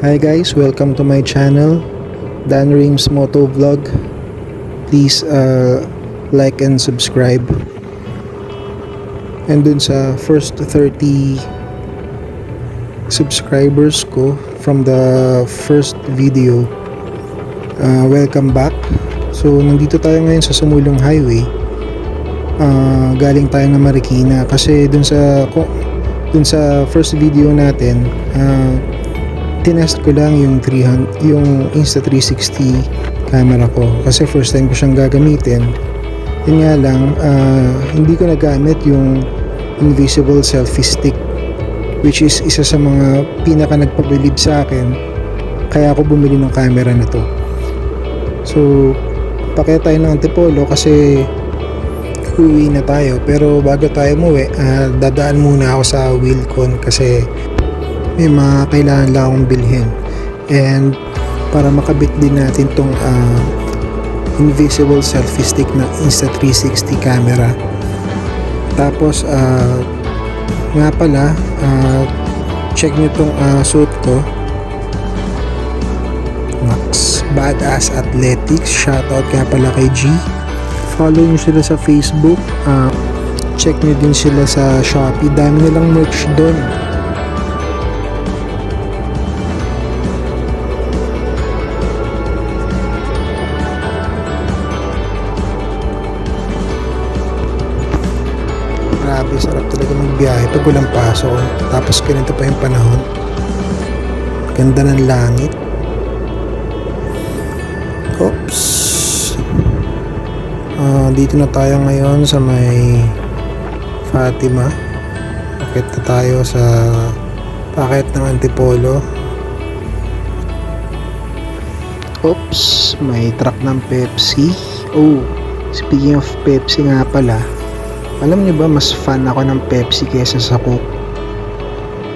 Hi guys, welcome to my channel, Dan Reams Moto Vlog. Please like and subscribe. And dun sa first 30 subscribers ko from the first video, welcome back. So nandito tayo ngayon sa Sumulong Highway. Galing tayo ng Marikina kasi dun sa first video natin, tinest ko lang yung Insta360 camera ko kasi first time ko siyang gagamitin. Yun nga lang, hindi ko nagamit yung invisible selfie stick, which is isa sa mga pinaka nagpabilib sa akin, kaya ako bumili ng camera na to. So pakita tayo ng Antipolo kasi uwi na tayo, pero bago tayo umuwi, dadaan muna ako sa Wilcon kasi may mga kailangan lang akong bilhin, and para makabit din natin tong invisible selfie stick na Insta360 camera. Tapos nga pala, check nyo tong suit ko, Max Badass Athletics. Shoutout nga pala kay G. Follow nyo sila sa Facebook, check nyo din sila sa Shopee, dami nilang merch doon. Grabe, sarap talaga magbiyahe pag walang pasok. Tapos ganito pa yung panahon. Ganda ng langit. Oops. Dito na tayo ngayon sa may Fatima. Pakit na tayo sa packet ng Antipolo. Oops, may truck ng Pepsi. Oh, speaking of Pepsi nga pala, alam niyo ba, mas fan ako ng Pepsi kaysa sa Coke.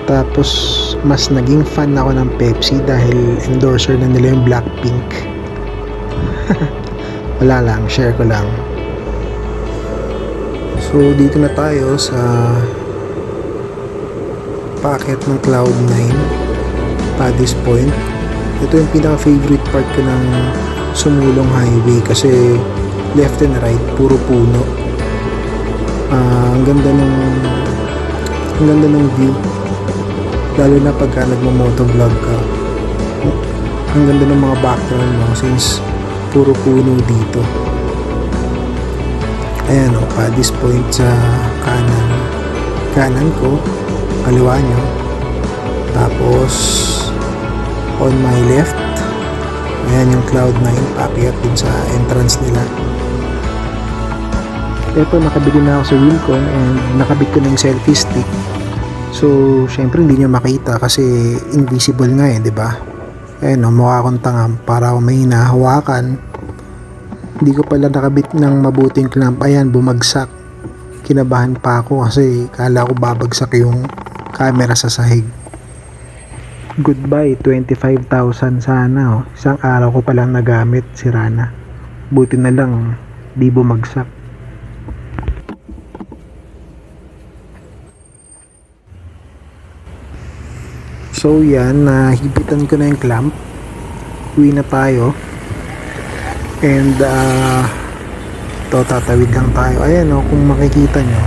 Tapos mas naging fan ako ng Pepsi dahil endorser na nila yung Blackpink. Wala lang, share ko lang. So dito na tayo sa packet ng Cloud9, Paddy's Point. Ito yung pinaka favorite part ko ng Sumulong Highway kasi left and right puro puno. Ang ganda ng view, lalo na pagka nagmo-motovlog ka. Ang ganda ng mga background mo since puro puno dito. Ayan o, Paddy's Point sa kanan ko, kaliwa nyo. Tapos on my left, ayan yung Cloud9, pakiat din sa entrance nila. Eto, nakabili na ako sa Wilcon and nakabit ko na yung selfie stick. So, syempre hindi nyo makita kasi invisible nga eh, di ba? Ayan o, mukha akong tanga para ako may hinahawakan. Hindi ko pala nakabit ng mabuting clamp. Ayan, bumagsak. Kinabahan pa ako kasi kala ko babagsak yung camera sa sahig. Goodbye, 25,000 sana oh. Isang araw ko palang nagamit, sira na. Buti na lang, di bumagsak. So yan, nahipitan ko na yung clamp. Uwi na tayo. And tatawid lang tayo. Ayan o, kung makikita nyo,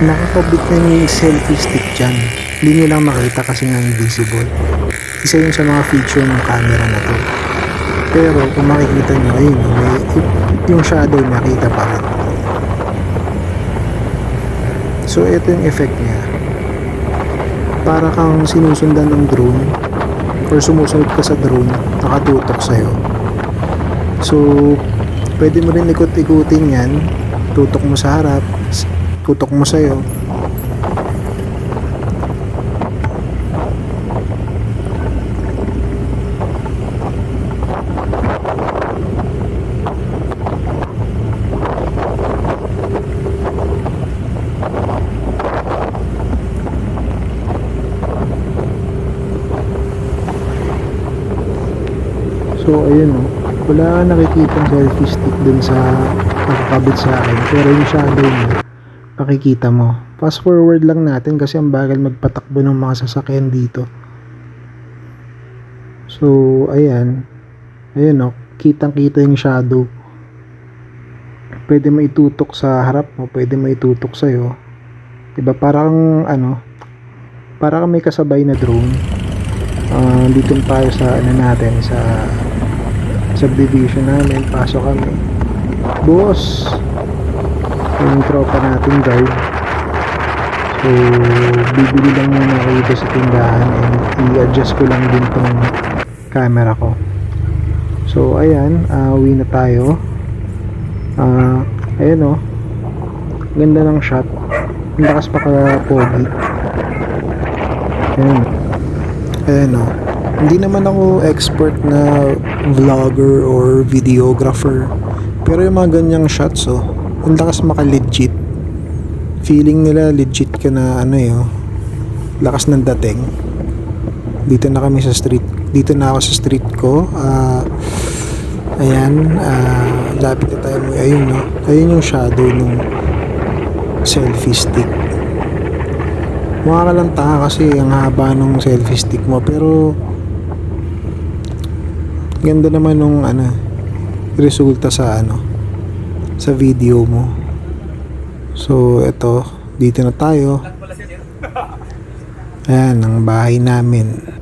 nakakabit na yung selfie stick dyan. Hindi nyo lang makita kasi nga invisible. Isa yun sa mga feature ng camera na to. Pero kung makikita nyo, ayun, yung shadow nakita pa rin. So ito yung effect niya. Para kang sinusundan ng drone or sumusunod ka sa drone, nakatutok sa'yo. So pwede mo rin ikot-ikutin yan. Tutok mo sa harap, tutok mo sa'yo. So ayun o, wala ka nakikitang selfie stick dun sa nakakabit sa akin, pero yung shadow niya makikita mo. Fast forward lang natin kasi ang bagal magpatakbo ng mga sasakyan dito. So, ayan. Ayan, oh. Kitang-kita yung shadow. Pwede maitutok sa harap mo, pwede maitutok sa'yo. Diba? Parang, ano, parang may kasabay na drone. Dito tayo sa, ano natin, sa subdivision namin. Pasok kami. Boss! Yung tropa natin guard. So, bibili lang muna ako dito sa tindahan and i-adjust ko lang din tong camera ko. So, ayan, uwi na tayo. Ayan o. Ganda ng shot. Ang lakas pa ka-pogi. Ayan. Ayan o. Hindi naman ako expert na vlogger or videographer. Pero yung mga ganyang shots o, ang lakas maka-legit. Feeling nila legit ka na ano yun. Lakas ng dating. Dito na kami sa street. Dito na ako sa street ko. Ayan, lapit na tayo mo. Ayun, no? Ayun yung shadow nung selfie stick. Mukha ka lang tanga kasi ang haba nung selfie stick mo. Pero, ganda naman nung resulta sa sa video mo. So, eto, dito na tayo. Ayan, ang bahay namin.